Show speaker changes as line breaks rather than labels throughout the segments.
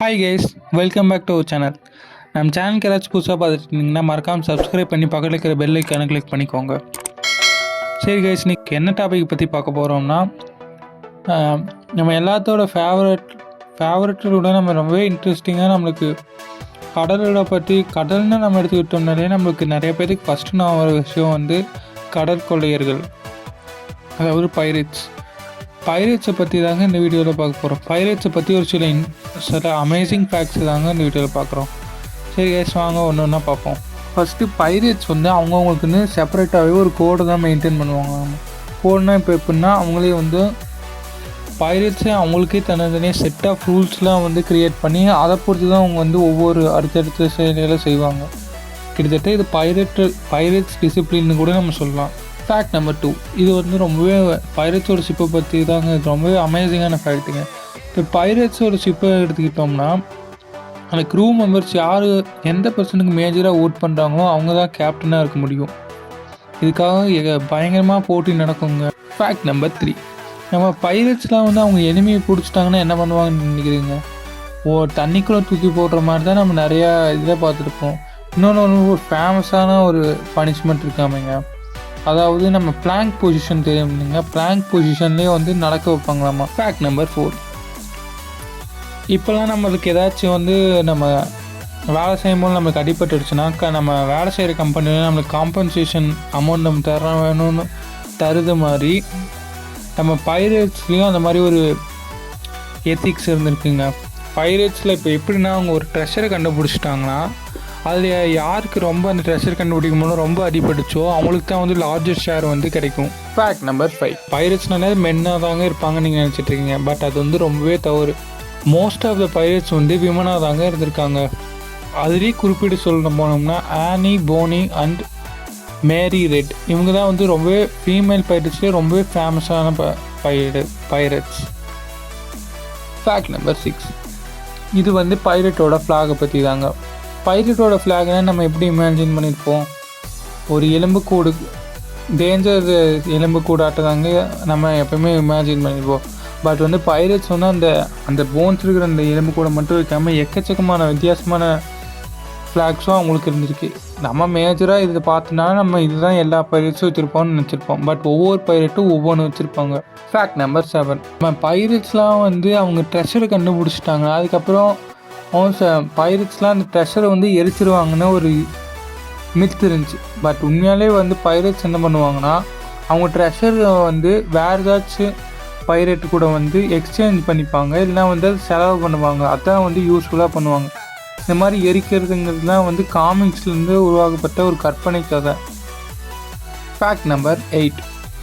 Hi guys, welcome back to our channel. நம்ம சேனலுக்கு ஏதாச்சும் புதுசாக பார்த்துட்டு இருந்தீங்கன்னா மறக்காமல் சப்ஸ்கிரைப் பண்ணி பக்கத்தில் இருக்கிற பெல் ஐக்கானை கிளிக் பண்ணிக்கோங்க. சரி கைஸ், இன்னைக்கு என்ன டாபிக் பற்றி பார்க்க போகிறோம்னா, நம்ம எல்லாத்தோட ஃபேவரட்டோட நம்ம ரொம்பவே இன்ட்ரெஸ்டிங்காக நம்மளுக்கு கடல்னு நம்ம எடுத்துக்கிட்டோம்னாலே நம்மளுக்கு நிறைய பேருக்கு ஃபஸ்ட்டு நான் ஒரு விஷயம் வந்து கடற்கொள்ளையர்கள், அதாவது பைரேட்ஸை பற்றி தாங்க இந்த வீடியோவில் பார்க்க போகிறோம். பைரேட்ஸை பற்றி ஒரு சில அமேசிங் ஃபேக்ட்ஸ் தாங்க இந்த வீடியோவில் பார்க்குறோம். சரி கேஸ், வாங்க ஒன்று ஒன்றா பார்ப்போம். ஃபஸ்ட்டு பைரேட்ஸ் வந்து அவங்கவுங்களுக்குன்னு செப்பரேட்டாகவே ஒரு கோடை தான் மெயின்டைன் பண்ணுவாங்க. கோடுனா இப்போ எப்படின்னா, அவங்களே வந்து பைரேட்ஸே அவங்களுக்கே தனித்தனியாக செட் ஆஃப் ரூல்ஸ்லாம் வந்து க்ரியேட் பண்ணி அதை பொறுத்து தான் அவங்க வந்து ஒவ்வொரு அடுத்தடுத்த செயலையெல்லாம் செய்வாங்க. கிட்டத்தட்ட இது பைரேட்ஸ் டிசிப்ளின்னு கூட நம்ம சொல்லலாம். ஃபேக்ட் நம்பர் 2, இது வந்து ரொம்பவே பைரேட்ஸோட ஷிப்பை பற்றி தாங்க, ரொம்பவே அமேசிங்கான ஃபேக்ட்டுங்க. இப்போ பைரேட்ஸோட ஷிப்பை எடுத்துக்கிட்டோம்னா, அந்த க்ரூ மெம்பர்ஸ் எந்த பர்சனுக்கு மேஜராக ஓட் பண்ணுறாங்களோ அவங்க தான் கேப்டனாக இருக்க முடியும். இதுக்காக பயங்கரமாக போட்டி நடக்குங்க. ஃபேக்ட் நம்பர் 3, நம்ம பைரேட்ஸ்லாம் வந்து அவங்க எனிமையை பிடிச்சிட்டாங்கன்னா என்ன பண்ணுவாங்கன்னு நினைக்கிறீங்க? தண்ணிக்குள்ளே தூக்கி போடுற மாதிரி தான் நம்ம நிறையா இதை பார்த்துருப்போம். இன்னொன்று ஒரு ஃபேமஸான ஒரு பனிஷ்மெண்ட் இருக்காமங்க, அதாவது நம்ம பிளாங்க் பொசிஷன் தெரியும் இல்லைங்க, பிளாங்க் பொசிஷன்லேயே வந்து நடக்க வைப்பாங்களாமா. ஃபேக்ட் நம்பர் 4, இப்போல்லாம் நம்மளுக்கு ஏதாச்சும் வந்து நம்ம வேலை செய்யும்போது நம்மளுக்கு அடிபட்டுடுச்சுன்னா நம்ம வேலை செய்கிற கம்பெனியில் நம்மளுக்கு காம்பன்சேஷன் அமௌண்ட் நம்ம வேணும்னு தருது மாதிரி நம்ம பைரேட்ஸ்லேயும் அந்த மாதிரி ஒரு எத்திக்ஸ் இருந்துருக்குங்க. பைரேட்ஸில் இப்போ எப்படின்னா, அவங்க ஒரு ட்ரெஷரை கண்டுபிடிச்சிட்டாங்கன்னா அதில் யாருக்கு ரொம்ப அந்த ட்ரெஷர் கண்டுபிடிக்கும் போது ரொம்ப அடிபட்டுச்சோ அவங்களுக்கு தான் வந்து லார்ஜஸ்ட் ஷேர் வந்து கிடைக்கும். ஃபேக்ட் நம்பர் 5, பைரேட்ஸ்னாலே மென்னாக தாங்க இருப்பாங்கன்னு நீங்கள் நினச்சிட்ருக்கீங்க. பட் அது வந்து ரொம்பவே தவறு. மோஸ்ட் ஆஃப் த பைரேட்ஸ் வந்து விமனாக தாங்க இருந்திருக்காங்க. அதுலேயே குறிப்பிட்டு சொல்ல போனோம்னா ஆனி போனி அண்ட் மேரி ரெட், இவங்க தான் வந்து ரொம்பவே ஃபீமேல் பைரேட்ஸ்லேயே ரொம்பவே ஃபேமஸான பைரேட்ஸ். ஃபேக்ட் நம்பர் 6, இது வந்து பைரேட்டோட ஃப்ளாகை பற்றி தாங்க. பைரேட்டோட ஃப்ளாக்னால் நம்ம எப்படி இமேஜின் பண்ணியிருப்போம்? ஒரு எலும்புக்கூடு, டேஞ்சர் எலும்புக்கூடாட்ட தாங்க நம்ம எப்போயுமே இமேஜின் பண்ணியிருப்போம். பட் வந்து பைரேட்ஸ் வந்து அந்த போன்ஸ் இருக்கிற அந்த எலும்புக்கூடை மட்டும் வைக்காமல் எக்கச்சக்கமான வித்தியாசமான ஃப்ளாக்ஸும் அவங்களுக்கு இருந்திருக்கு. நம்ம மேஜராக இதை பார்த்தோன்னா நம்ம இதுதான் எல்லா பைரேட்ஸும் வச்சுருப்போம்னு நினச்சிருப்போம். பட் ஒவ்வொரு பைரேட்டும் ஒவ்வொன்று வச்சுருப்பாங்க. ஃபேக்ட் நம்பர் 7, நம்ம பைரேட்ஸ்லாம் வந்து அவங்க ட்ரெஷரை கண்டுபிடிச்சிட்டாங்க. அதுக்கப்புறம் பைரேட்ஸ்லாம் அந்த ட்ரெஷரை வந்து எரிச்சிருவாங்கன்னு ஒரு மித் இருந்துச்சு. பட் உண்மையாலே வந்து பைரேட்ஸ் என்ன பண்ணுவாங்கன்னா, அவங்க ட்ரெஷரை வந்து வேறு ஏதாச்சும் பைரேட் கூட வந்து எக்ஸ்சேஞ்ச் பண்ணிப்பாங்க, இல்லைனா வந்து அது செலவு பண்ணுவாங்க. அதான் வந்து யூஸ்ஃபுல்லாக பண்ணுவாங்க. இந்த மாதிரி எரிக்கிறதுங்கிறதுலாம் வந்து காமிக்ஸ்லேருந்து உருவாக்கப்பட்ட ஒரு கற்பனை கதை. ஃபேக்ட் நம்பர் 8,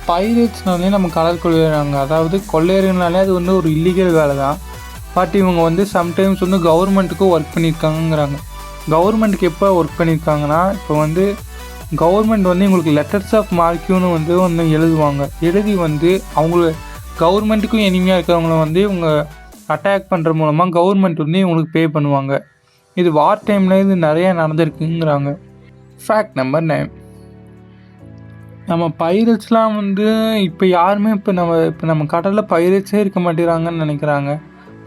பைரேட்ஸ்னாலே நம்ம கடல் கொள்ளையறாங்க, அதாவது கொள்ளையர்கள்னாலே அது வந்து ஒரு இல்லீகல் வேலை தான். பட் இவங்க வந்து சம்டைம்ஸ் வந்து கவர்மெண்ட்டுக்கும் ஒர்க் பண்ணியிருக்காங்கிறாங்க. கவர்மெண்ட்டுக்கு எப்போ ஒர்க் பண்ணியிருக்காங்கன்னா, இப்போ வந்து கவர்மெண்ட் வந்து இவங்களுக்கு லெட்டர்ஸ் ஆஃப் மார்க்யூன்னு வந்து ஒன்று எழுதுவாங்க. எழுதி வந்து அவங்கள கவர்மெண்ட்டுக்கும் எனிமையாக இருக்கிறவங்கள வந்து இவங்க அட்டாக் பண்ணுற மூலமாக கவர்மெண்ட் வந்து இவங்களுக்கு பே பண்ணுவாங்க. இது வார் டைமில் இது நிறையா நடந்திருக்குங்கிறாங்க. ஃபேக்ட் நம்பர் 9, நம்ம பைரேட்ஸ்லாம் வந்து இப்போ யாருமே இப்போ நம்ம கடலில் பைரேட்ஸே இருக்க மாட்டேறாங்கன்னு நினைக்கிறாங்க.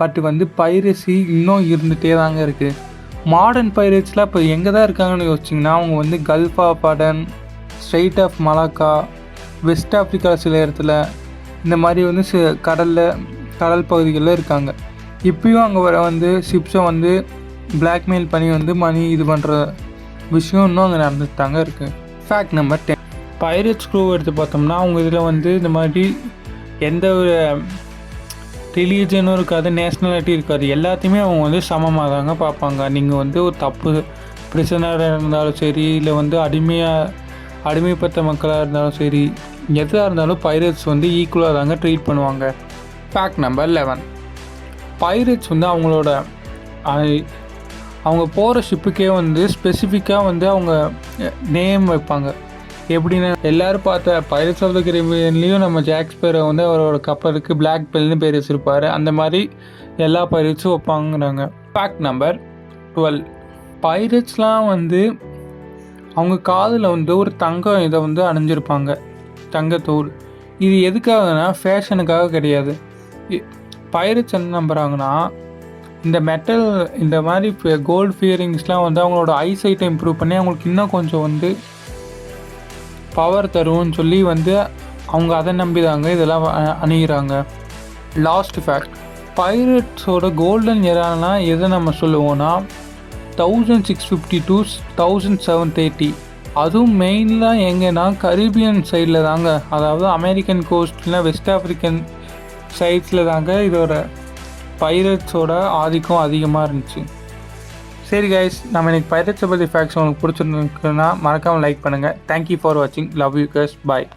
பட் வந்து பைரேசி இன்னும் இருந்துகிட்டே தாங்க இருக்குது. மாடர்ன் பைரேட்ஸ்லாம் இப்போ எங்கே தான் இருக்காங்கன்னு யோசிச்சிங்கன்னா, அவங்க வந்து Gulf of Aden, Strait of Malacca, West Africa சில இடத்துல இந்த மாதிரி வந்து கடல் பகுதிகளில் இருக்காங்க. இப்பயும் அங்கே வர வந்து ஷிப்ஸை வந்து பிளாக்மெயில் பண்ணி வந்து மணி இது பண்ணுற விஷயம் இன்னும் அங்கே நடந்துட்டு தாங்க இருக்குது. ஃபேக்ட் நம்பர் 10, பைரேட்ஸ் க்ரூ எடுத்து பார்த்தோம்னா அவங்க இதில் வந்து இந்த மாதிரி எந்த ஒரு ரிலீஜனும் இருக்காது, நேஷ்னாலிட்டி இருக்காது, எல்லாத்தையுமே அவங்க வந்து சமமாக தாங்க பார்ப்பாங்க. நீங்கள் வந்து ஒரு தப்பு பிரிசனராக இருந்தாலும் சரி, இல்லை வந்து அடிமைப்பட்ட மக்களாக இருந்தாலும் சரி, எதாக இருந்தாலும் பைரேட்ஸ் வந்து ஈக்குவலாக தாங்க ட்ரீட் பண்ணுவாங்க. ஃபேக்ட் நம்பர் 11, பைரேட்ஸ் வந்து அவங்க போகிற ஷிப்புக்கே வந்து ஸ்பெசிஃபிக்காக வந்து அவங்க நேம் வைப்பாங்க. எப்படின்னா, எல்லோரும் பார்த்த பைரேட்ஸ் ஆஃப் த கரீபியன்லேயும் நம்ம ஜாக் ஸ்பேரோ வந்து அவரோட கப்பலுக்கு பிளாக் பெல்னு பேர் வச்சுருப்பார். அந்த மாதிரி எல்லா பைரேட்ஸும் வைப்பாங்கிறாங்க. ஃபேக்ட் நம்பர் 12, பைரேட்ஸ்லாம் வந்து அவங்க காதில் வந்து ஒரு தங்கம் இதை வந்து அணிஞ்சிருப்பாங்க, தங்கத்தோடு. இது எதுக்காகனா ஃபேஷனுக்காக கிடையாது. பைரேட்ஸ் என்ன நம்புகிறாங்கன்னா, இந்த மெட்டல் இந்த மாதிரி கோல்டு ஃபியரிங்ஸ்லாம் வந்து அவங்களோட ஐசைட்டை இம்ப்ரூவ் பண்ணி அவங்களுக்கு இன்னும் கொஞ்சம் வந்து பவர் தரும்னு சொல்லி வந்து அவங்க அதை நம்பிதாங்க இதெல்லாம் அணிகிறாங்க. லாஸ்ட் ஃபேக்ட், பைரட்ஸோட கோல்டன் எரானா எதை நம்ம சொல்லுவோன்னா 1650 to 1730. அதுவும் மெயினாக எங்கன்னா கரீபியன் சைடில் தாங்க, அதாவது அமெரிக்கன் கோஸ்ட்லாம் வெஸ்ட் ஆஃப்ரிக்கன் சைட்ஸில் தாங்க இதோட பைரட்ஸோட ஆதிக்கம் அதிகமாக இருந்துச்சு. சரி கைஸ், நம்ம இன்றைக்கி பைரட்ஸை பற்றி ஃபேக்ட்ஸ் உங்களுக்கு பிடிச்சிருந்துக்குன்னா மறக்காமல் லைக் பண்ணுங்கள். தேங்க்யூ ஃபார் வாட்சிங். Love you guys. பாய்.